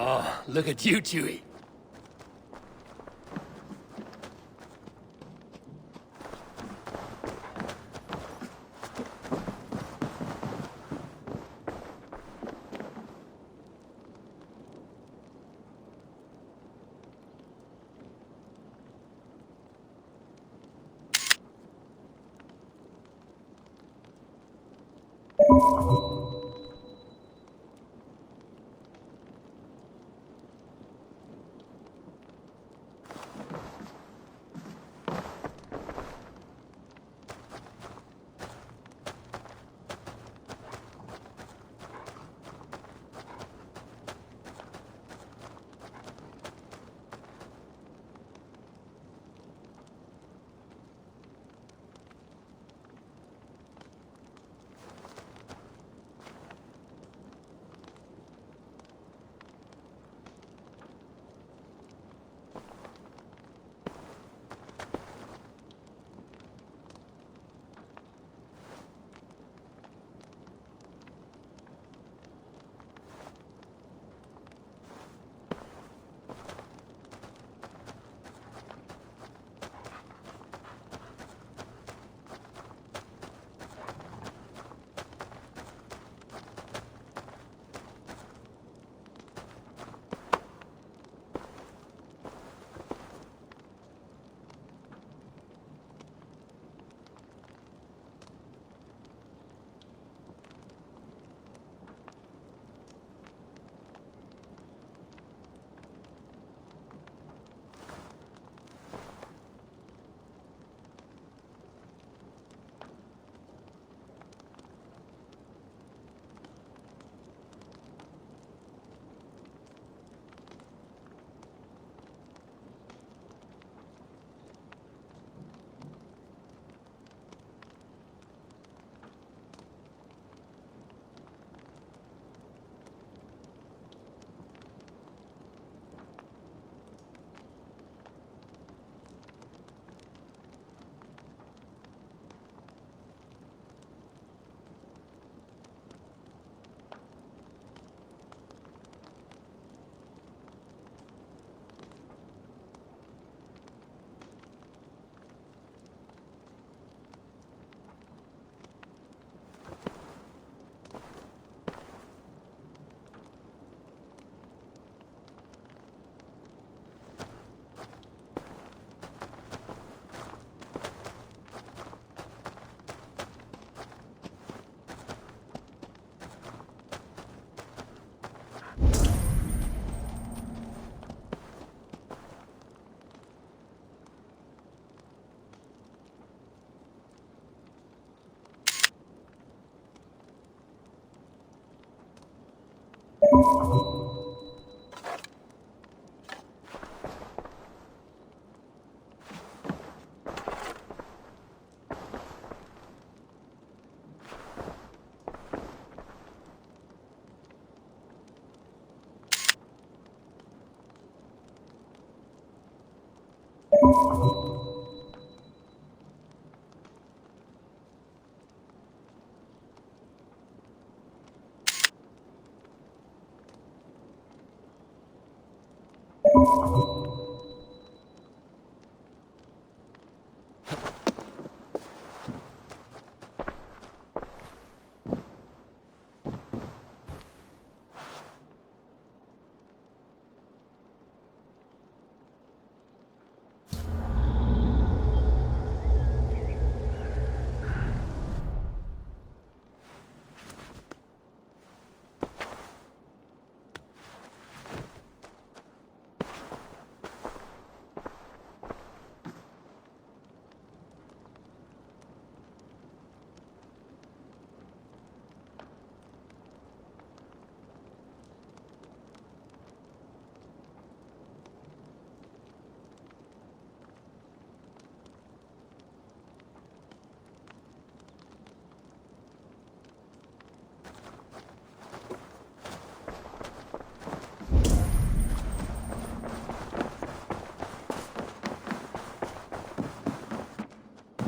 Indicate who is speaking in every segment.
Speaker 1: Oh, look at you, Chewie.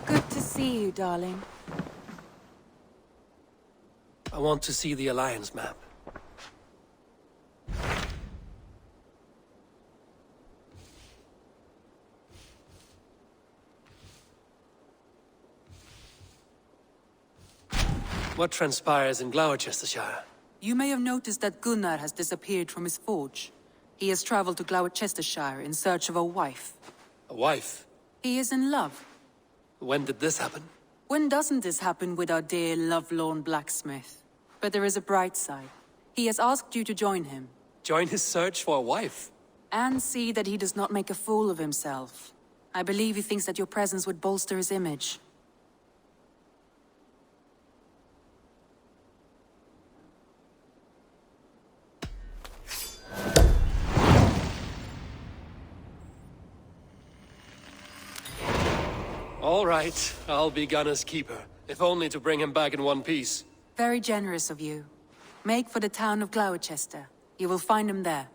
Speaker 2: Good to see you, darling.
Speaker 1: I want to see the Alliance map. What transpires in Glowecestrescire?
Speaker 2: You may have noticed that Gunnar has disappeared from his forge. He has traveled to Glowecestrescire in search of a wife.
Speaker 1: A wife?
Speaker 2: He is in love.
Speaker 1: When did this happen?
Speaker 2: When doesn't this happen with our dear lovelorn blacksmith? But there is a bright side. He has asked you to join him.
Speaker 1: Join his search for a wife?
Speaker 2: And see that he does not make a fool of himself. I believe he thinks that your presence would bolster his image.
Speaker 1: All right, I'll be Gunner's keeper, if only to bring him back in one piece.
Speaker 2: Very generous of you. Make for the town of Glowechester. You will find him there.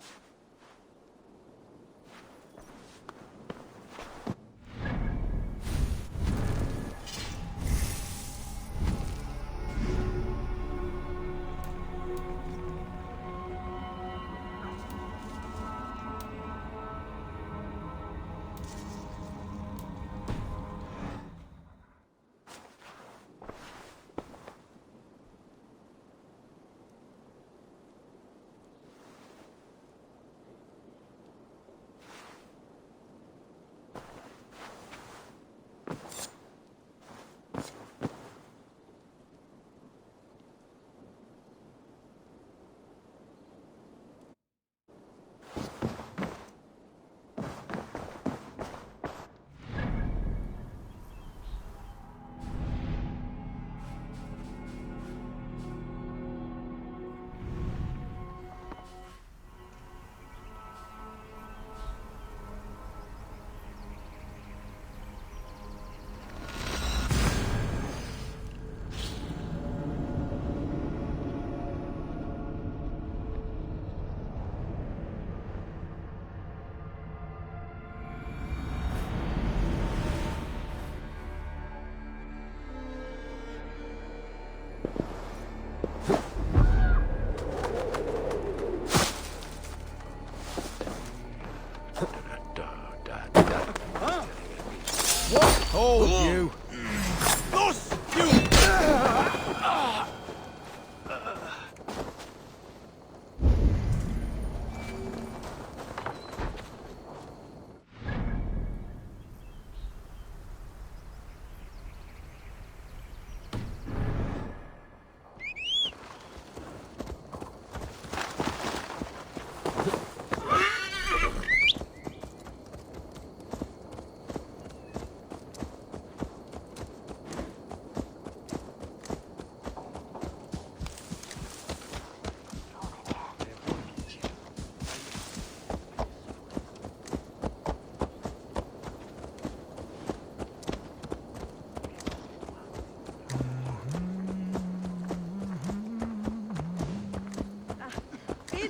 Speaker 3: Hold you!
Speaker 4: Los, you!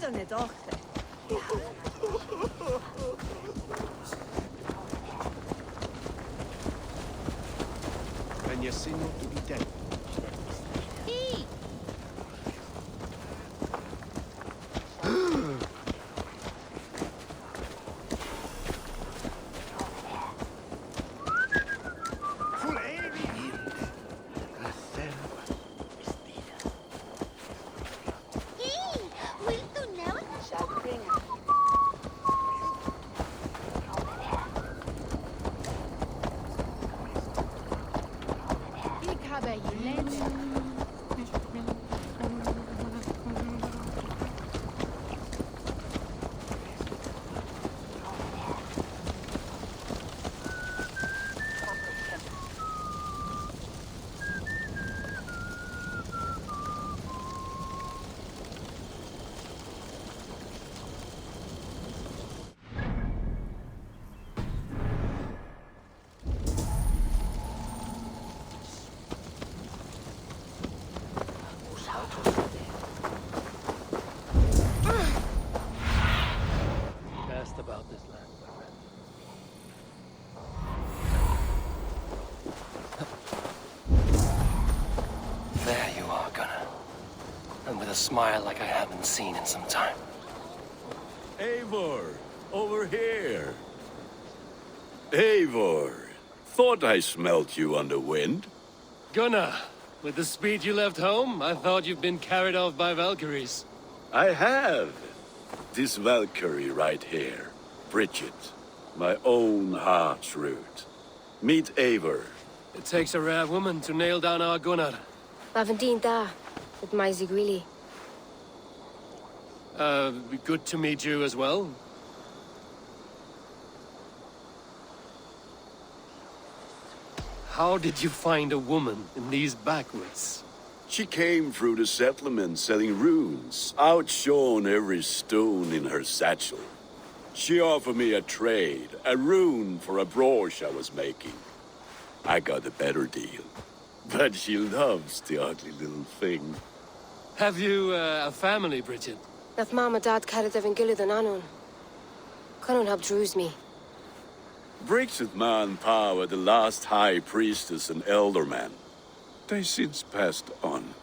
Speaker 5: Eine Tochter.
Speaker 3: Can you see not to be dead?
Speaker 1: About this land, my friend. There you are, Gunnar. And with a smile like I haven't seen in some time.
Speaker 4: Eivor, over here. Eivor, thought I smelt you on the wind.
Speaker 1: Gunnar, With the speed you left home, I thought you'd been carried off by Valkyries.
Speaker 4: I have. This Valkyrie right here. Bridget. My own heart's root. Meet Eivor.
Speaker 1: It takes a rare woman to nail down our Gunnar.
Speaker 5: Bavendine da, with Maisy Greeley.
Speaker 1: Good to meet you as well. How did you find a woman in these backwoods?
Speaker 4: She came through the settlement selling runes, outshone every stone in her satchel. She offered me a trade, a rune for a brooch I was making. I got a better deal. But she loves the ugly little thing.
Speaker 1: Have you a family, Bridget?
Speaker 5: Nath Mom and Dad carried Evan Gillard and Anun. Cannon helped druise me.
Speaker 4: Bridget Manpower, the last high priestess and elderman. They since passed on.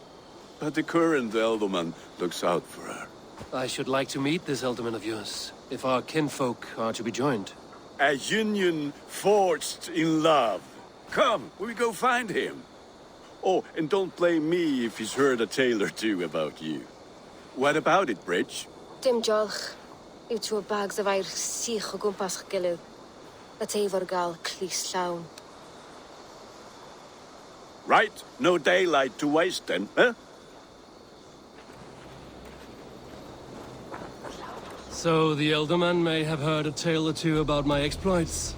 Speaker 4: But the current elderman looks out for her.
Speaker 1: I should like to meet this elderman of yours, if our kinfolk are to be joined.
Speaker 4: A union forged in love. Come, we go find him. Oh, and don't blame me if he's heard a tale or two about you. What about it, Bridge?
Speaker 5: Dim Jolch. You two bags of air sich o gwmpas gilydd. Let Eivor gal clis llawn.
Speaker 4: Right, no daylight to waste then, huh?
Speaker 1: So the elderman may have heard a tale or two about my exploits.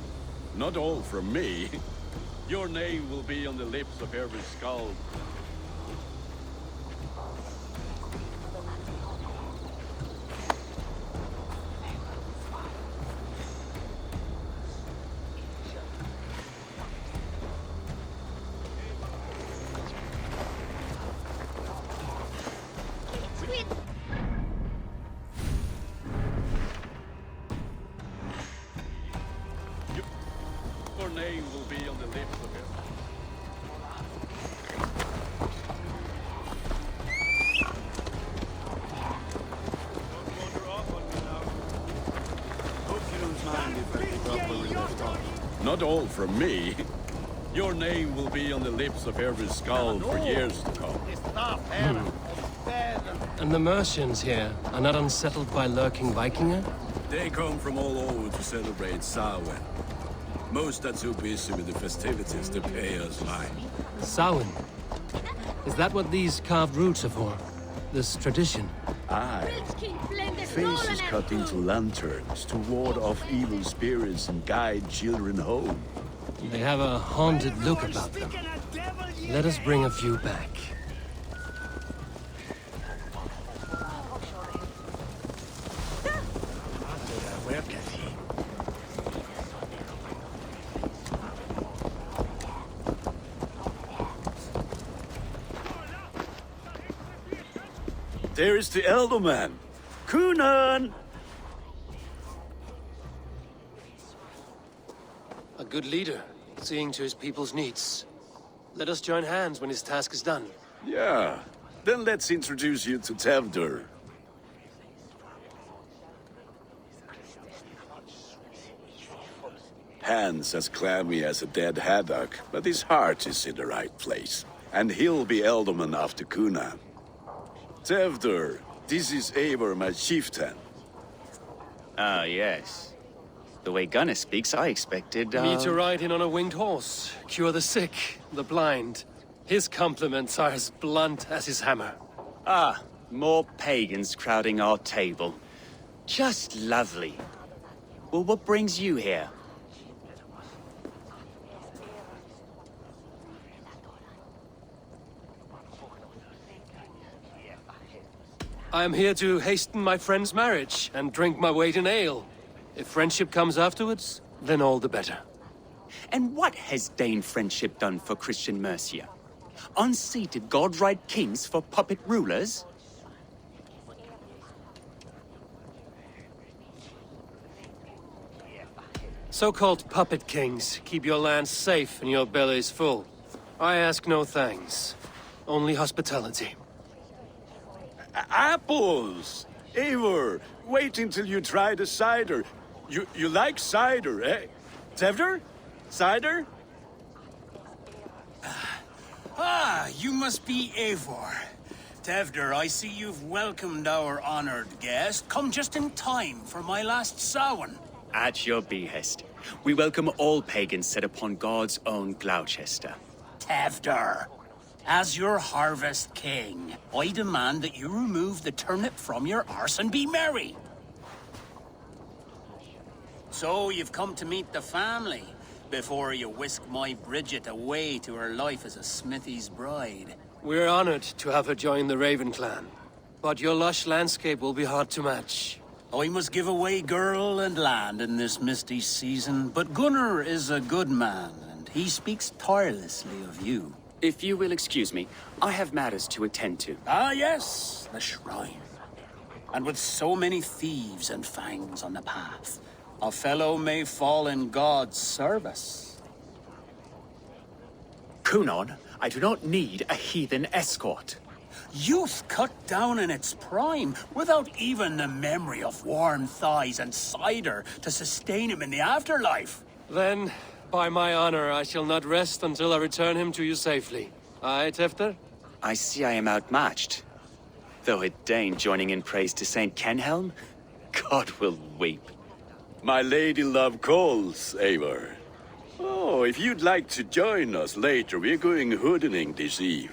Speaker 4: Not all from me. Your name will be on the lips of every skull. Your name will be on the lips of every... Not all from me. Your name will be on the lips of every skull for years to come.
Speaker 1: And the Mercians here are not unsettled by lurking Vikinger?
Speaker 4: They come from all over to celebrate Samhain. Most are too busy with the festivities to pay us mind.
Speaker 1: Samhain? Is that what these carved roots are for? This tradition?
Speaker 4: Aye. Faces cut into lanterns to ward off evil spirits and guide children home.
Speaker 1: They have a haunted look about them. Let us bring a few back.
Speaker 4: There is the Elderman. Kunan!
Speaker 1: A good leader, seeing to his people's needs. Let us join hands when his task is done.
Speaker 4: Yeah. Then let's introduce you to Tevdur. Hands as clammy as a dead haddock, but his heart is in the right place. And he'll be Elderman after Kunan. Tevdur, this is Eivor, my chieftain.
Speaker 6: Ah, yes. The way Gunnar speaks, I expected,
Speaker 1: Me to ride in on a winged horse, cure the sick, the blind. His compliments are as blunt as his hammer.
Speaker 6: Ah, more pagans crowding our table. Just lovely. Well, what brings you here?
Speaker 1: I am here to hasten my friend's marriage and drink my weight in ale. If friendship comes afterwards, then all the better.
Speaker 6: And what has Dane friendship done for Christian Mercia? Unseated god-right kings for puppet rulers?
Speaker 1: So-called puppet kings keep your lands safe and your bellies full. I ask no thanks, only hospitality.
Speaker 4: Apples! Eivor, wait until you try the cider. You like cider, eh? Tevdur? Cider?
Speaker 7: Ah, you must be Eivor. Tevder, I see you've welcomed our honored guest. Come just in time for my last Samhain.
Speaker 6: At your behest. We welcome all pagans set upon God's own Gloucester.
Speaker 7: Tevder, as your harvest king, I demand that you remove the turnip from your arse and be merry. So you've come to meet the family before you whisk my Bridget away to her life as a smithy's bride.
Speaker 1: We're honored to have her join the Raven clan. But your lush landscape will be hard to match.
Speaker 7: I must give away girl and land in this misty season, but Gunnar is a good man, and he speaks tirelessly of you.
Speaker 6: If you will excuse me, I have matters to attend to.
Speaker 7: Ah, yes, the shrine. And with so many thieves and fangs on the path, a fellow may fall in God's service.
Speaker 6: Kunon, I do not need a heathen escort.
Speaker 7: Youth cut down in its prime, without even the memory of warm thighs and cider to sustain him in the afterlife.
Speaker 1: Then, by my honor, I shall not rest until I return him to you safely. Aye, Tefter?
Speaker 6: I see I am outmatched. Though a Dane joining in praise to Saint Kenhelm, God will weep.
Speaker 4: My lady love calls, Eivor. Oh, if you'd like to join us later, we're going hoodening this eve.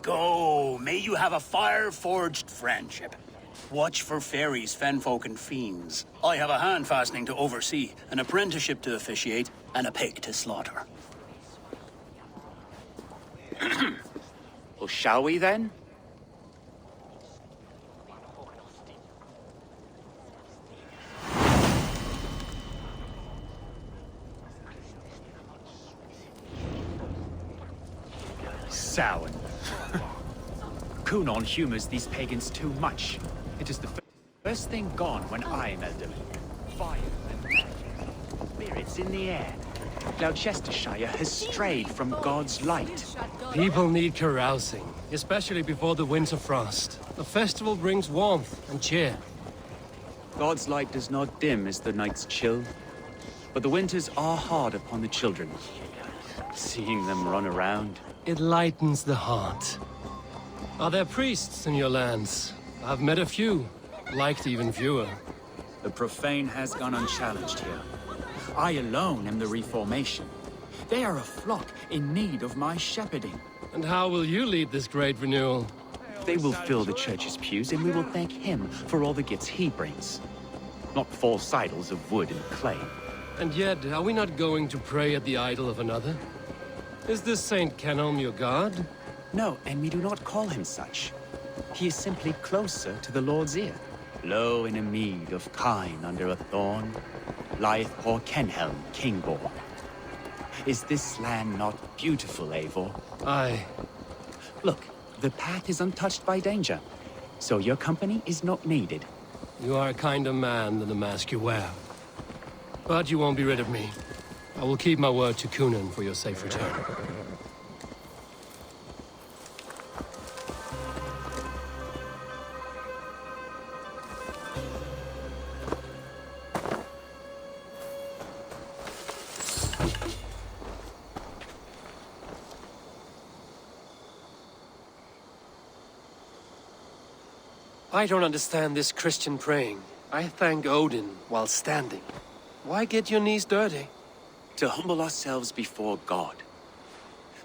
Speaker 7: Go, may you have a fire-forged friendship. Watch for fairies, fenfolk, and fiends. I have a hand fastening to oversee, an apprenticeship to officiate, and a pig to slaughter.
Speaker 6: Well, shall we then?
Speaker 8: Samhain. Kunon humors these pagans too much. It is the first thing gone when I am elderly. Fire and magic. Spirits in the air. Gloucestrescire has strayed from God's light.
Speaker 1: People need carousing, especially before the winter frost. A festival brings warmth and cheer.
Speaker 6: God's light does not dim as the nights chill, but the winters are hard upon the children. Seeing them run around.
Speaker 1: It lightens the heart. Are there priests in your lands? I've met a few, liked even fewer.
Speaker 8: The profane has gone unchallenged here. I alone am the Reformation. They are a flock in need of my shepherding.
Speaker 1: And how will you lead this great renewal?
Speaker 6: They will fill the church's pews, and we will thank him for all the gifts he brings. Not false idols of wood and clay.
Speaker 1: And yet, are we not going to pray at the idol of another? Is this Saint Kenelm your god?
Speaker 6: No, and we do not call him such. He is simply closer to the Lord's ear. Low in a mead of kine under a thorn, lieth poor Kenhelm, Kingborn. Is this land not beautiful, Eivor?
Speaker 1: Aye.
Speaker 6: Look, the path is untouched by danger, so your company is not needed.
Speaker 1: You are a kinder man than the mask you wear. But you won't be rid of me. I will keep my word to Kunan for your safe return. I don't understand this Christian praying. I thank Odin while standing. Why get your knees dirty?
Speaker 6: To humble ourselves before God.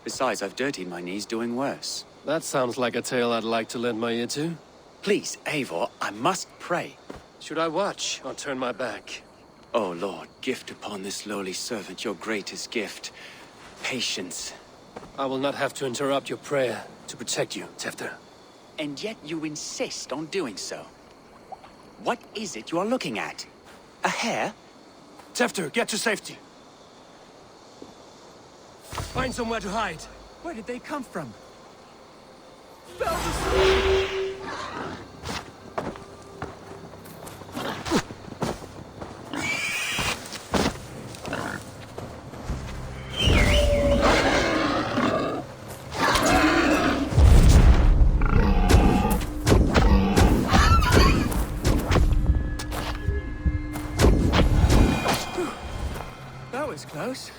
Speaker 6: Besides, I've dirtied my knees doing worse.
Speaker 1: That sounds like a tale I'd like to lend my ear to.
Speaker 6: Please, Eivor, I must pray.
Speaker 1: Should I watch or turn my back?
Speaker 6: Oh Lord, gift upon this lowly servant your greatest gift. Patience.
Speaker 1: I will not have to interrupt your prayer to protect you, Tefter.
Speaker 6: And yet you insist on doing so. What is it you are looking at? A hare?
Speaker 1: Tefter, get to safety. Find somewhere to hide.
Speaker 8: Where did they come from?
Speaker 1: That was close.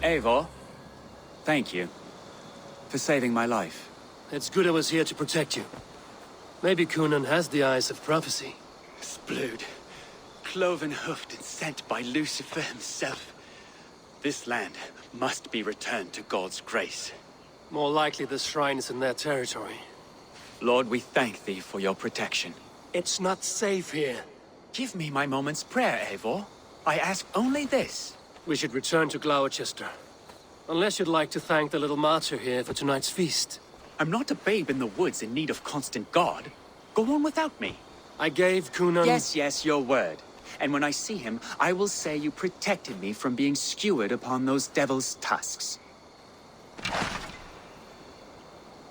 Speaker 6: Eivor, thank you for saving my life.
Speaker 1: It's good I was here to protect you. Maybe Cunan has the eyes of prophecy.
Speaker 6: Splood, cloven-hoofed and sent by Lucifer himself. This land must be returned to God's grace.
Speaker 1: More likely the shrine is in their territory.
Speaker 6: Lord, we thank thee for your protection.
Speaker 1: It's not safe here.
Speaker 6: Give me my moment's prayer, Eivor. I ask only this.
Speaker 1: We should return to Glowechester. Unless you'd like to thank the little martyr here for tonight's feast.
Speaker 6: I'm not a babe in the woods in need of constant guard. Go on without me.
Speaker 1: I gave Cunan...
Speaker 6: Yes, your word. And when I see him, I will say you protected me from being skewered upon those devil's tusks.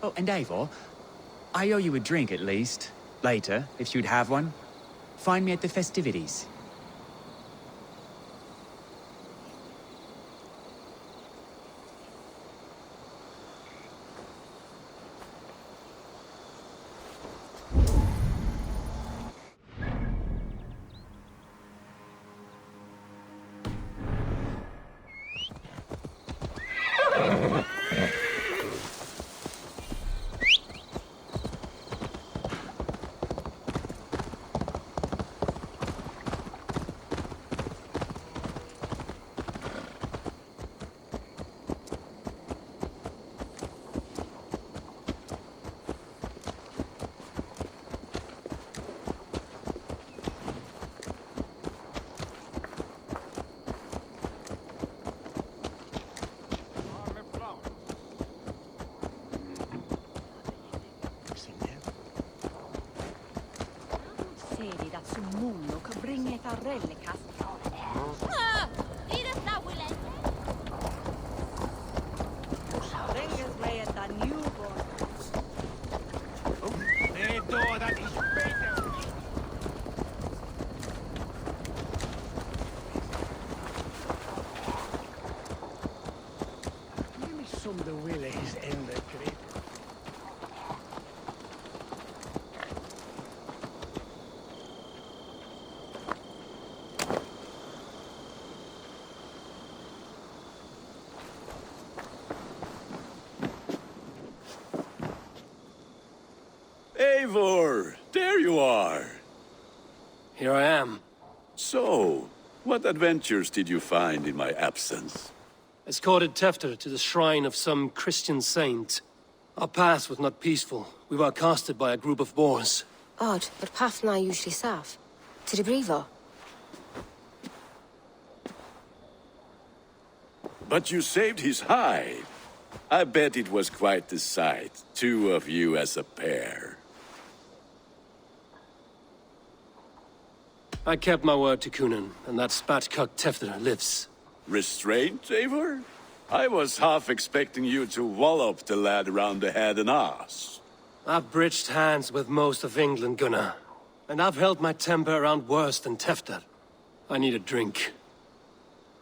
Speaker 6: Oh, and Eivor, I owe you a drink at least. Later, if you'd have one. Find me at the festivities.
Speaker 4: Eivor, there you are.
Speaker 1: Here I am.
Speaker 4: So, what adventures did you find in my absence?
Speaker 1: Escorted Tefter to the shrine of some Christian saint. Our path was not peaceful. We were accosted by a group of boars.
Speaker 5: Odd, but pathna usually safe. To the Brevo.
Speaker 4: But you saved his hide. I bet it was quite the sight, two of you as a pair.
Speaker 1: I kept my word to Cunan, and that spatcock Tefter lives.
Speaker 4: Restraint, Eivor? I was half expecting you to wallop the lad around the head and ass.
Speaker 1: I've bridged hands with most of England, Gunnar. And I've held my temper around worse than Tefter. I need a drink.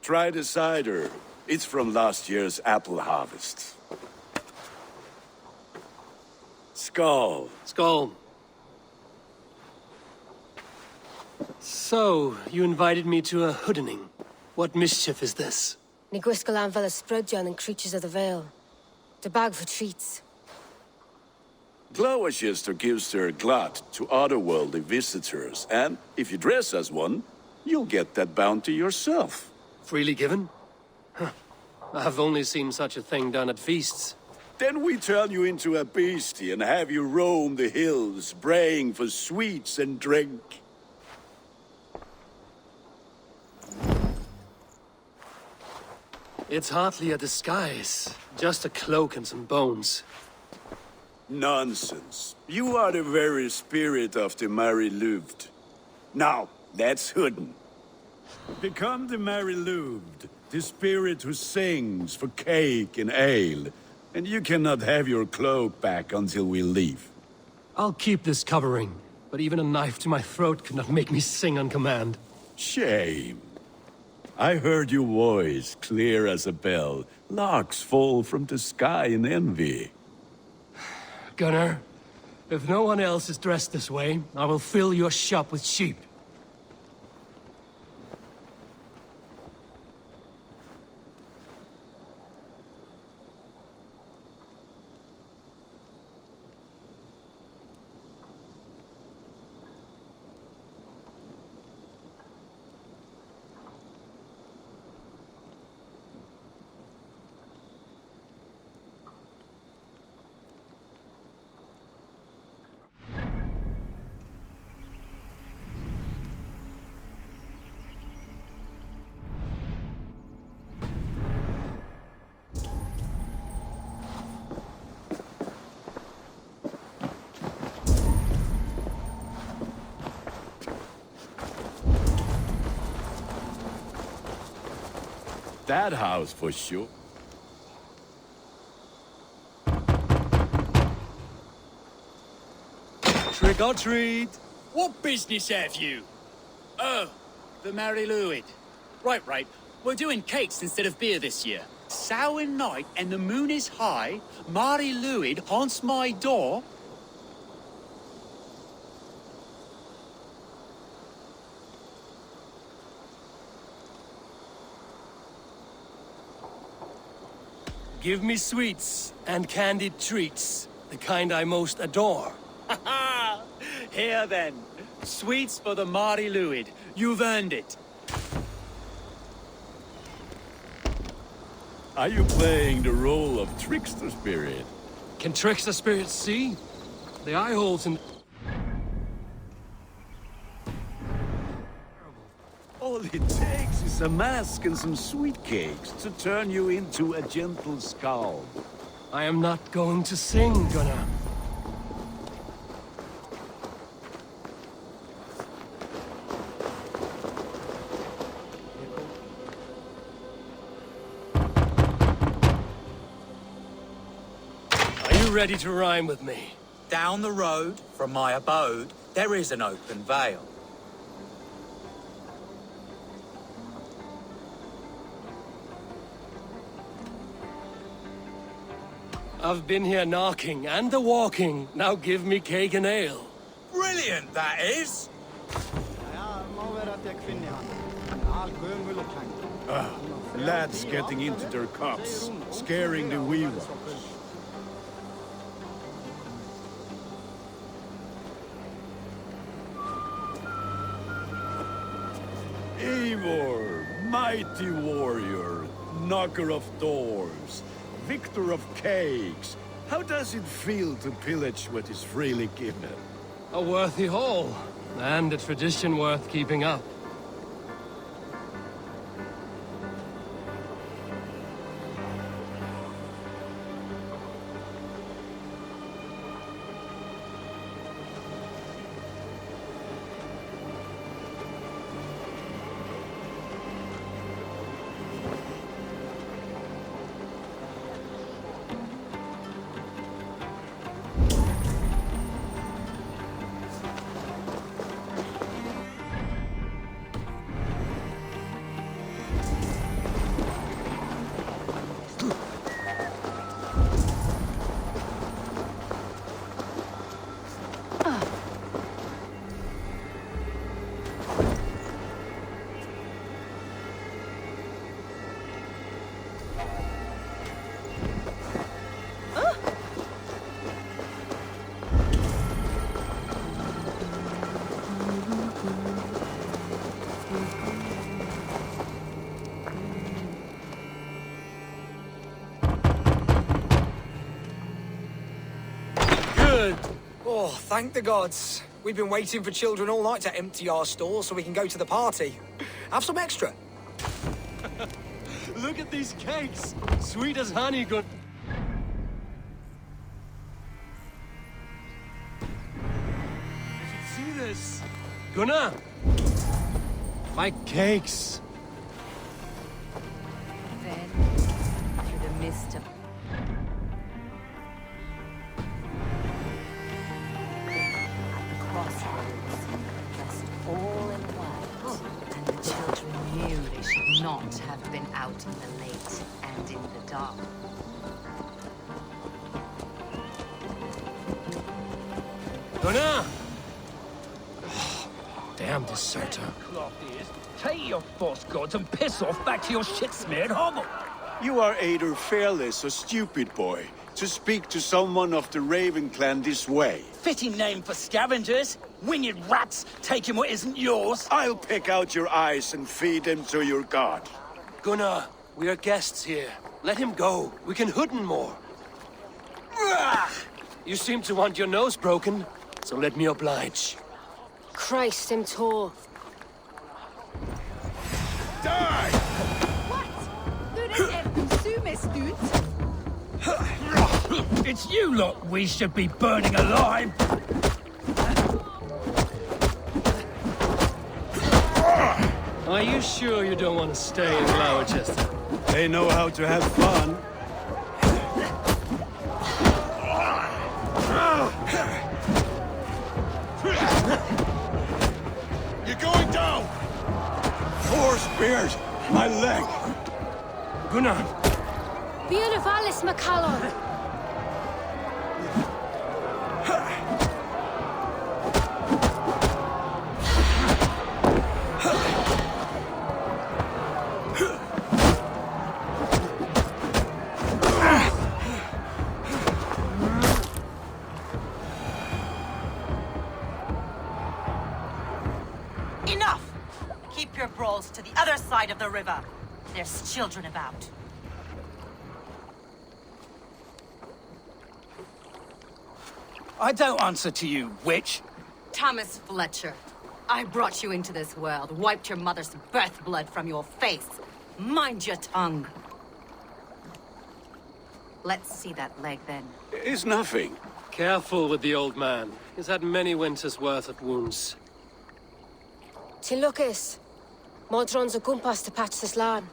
Speaker 4: Try the cider. It's from last year's apple harvest. Skull.
Speaker 1: Skull. So, you invited me to a hoodening. What mischief is this?
Speaker 5: Ní gwisgal an fel Sprudjan and Creatures of the Vale. The bag for treats.
Speaker 4: Glowecestrescire gives their glut to otherworldly visitors, and if you dress as one, you'll get that bounty yourself.
Speaker 1: Freely given? Huh. I've only seen such a thing done at feasts.
Speaker 4: Then we turn you into a beastie and have you roam the hills, braying for sweets and drink.
Speaker 1: It's hardly a disguise. Just a cloak and some bones.
Speaker 4: Nonsense. You are the very spirit of the Mary Louved. Now, that's Hooden. Become the Mary Louved, the spirit who sings for cake and ale. And you cannot have your cloak back until we leave.
Speaker 1: I'll keep this covering, but even a knife to my throat could not make me sing on command.
Speaker 4: Shame. I heard your voice clear as a bell. Larks fall from the sky in envy.
Speaker 1: Gunnar, if no one else is dressed this way, I will fill your shop with sheep.
Speaker 4: that house for sure.
Speaker 1: Trick or treat!
Speaker 7: What business have you? Oh, the Mary Louid. Right. We're doing cakes instead of beer this year.
Speaker 6: Samhain night and the moon is high. Mari Luid haunts my door.
Speaker 1: Give me sweets and candied treats, the kind I most adore.
Speaker 6: Here then, sweets for the Mari Luid. You've earned it.
Speaker 4: Are you playing the role of trickster spirit?
Speaker 1: Can trickster spirits see? The eye holes in...
Speaker 4: All it takes is a mask and some sweet cakes to turn you into a gentle skald.
Speaker 1: I am not going to sing, Gunnar. Are you ready to rhyme with me?
Speaker 9: Down the road from my abode, there is an open vale.
Speaker 1: I've been here knocking and the walking. Now give me cake and ale.
Speaker 9: Brilliant, that is!
Speaker 4: Lads getting into their cups, scaring the wee ones. Eivor, mighty warrior, knocker of doors, victor of cakes. How does it feel to pillage what is freely given?
Speaker 1: A worthy haul, and a tradition worth keeping up.
Speaker 10: Oh, thank the gods. We've been waiting for children all night to empty our stores so we can go to the party. Have some extra.
Speaker 1: Look at these cakes! Sweet as honey, good. You should see this. Gunnar! My cakes!
Speaker 11: Then, through the mist of... At the crossroads, dressed all in white, and the children knew they should not have been out in the late and in the dark.
Speaker 1: Gunnar! Damn deserter.
Speaker 7: Take your false gods and piss off back to your shit-smeared hovel.
Speaker 4: You are either fearless or stupid, boy, to speak to someone of the Raven clan this way.
Speaker 7: Fitting name for scavengers. Winged rats taking what isn't yours.
Speaker 4: I'll pick out your eyes and feed them to your god.
Speaker 1: Gunnar, we are guests here. Let him go. We can hoot him more. You seem to want your nose broken, so let me oblige.
Speaker 5: Christ, I'm tall.
Speaker 4: Die!
Speaker 7: It's you lot we should be burning alive.
Speaker 1: Are you sure you don't want to stay in Glowechester?
Speaker 4: They know how to have fun. You're going down! 4 spears! My leg!
Speaker 1: Gunnar!
Speaker 5: Bíonavalis Macallon!
Speaker 12: Enough! Keep your brawls to the other side of the river. There's children about.
Speaker 9: I don't answer to you, witch.
Speaker 11: Thomas Fletcher, I brought you into this world, wiped your mother's birth blood from your face. Mind your tongue. Let's see that leg, then.
Speaker 4: It's nothing.
Speaker 1: Careful with the old man. He's had many winters' worth of wounds.
Speaker 5: Till Lucas. Modron's a gumpas to patch this land.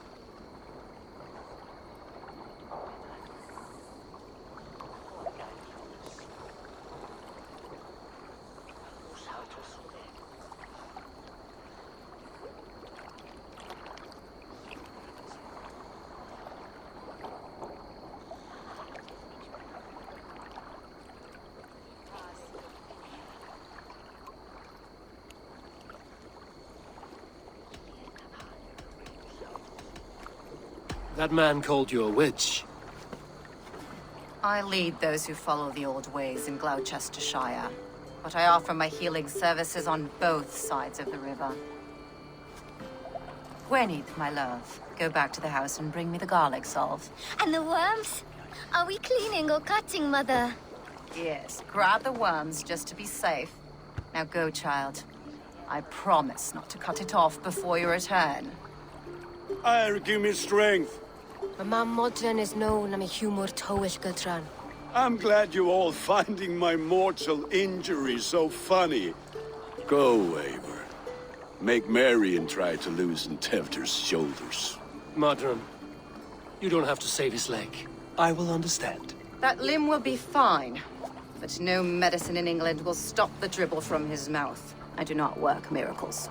Speaker 1: That man called you a witch.
Speaker 11: I lead those who follow the old ways in Glowecestrescire, but I offer my healing services on both sides of the river. Gwenith, my love, go back to the house and bring me the garlic salve.
Speaker 13: And the worms? Are we cleaning or cutting, Mother?
Speaker 11: Yes, grab the worms just to be safe. Now go, child. I promise not to cut it off before you return.
Speaker 4: Give me strength.
Speaker 5: My mam Modron is known am a humor towish gudran.
Speaker 4: I'm glad you all finding my mortal injury so funny. Go, Eivor. Make merry and try to loosen Tevter's shoulders.
Speaker 1: Modron, you don't have to save his leg. I will understand.
Speaker 11: That limb will be fine, but no medicine in England will stop the dribble from his mouth. I do not work miracles.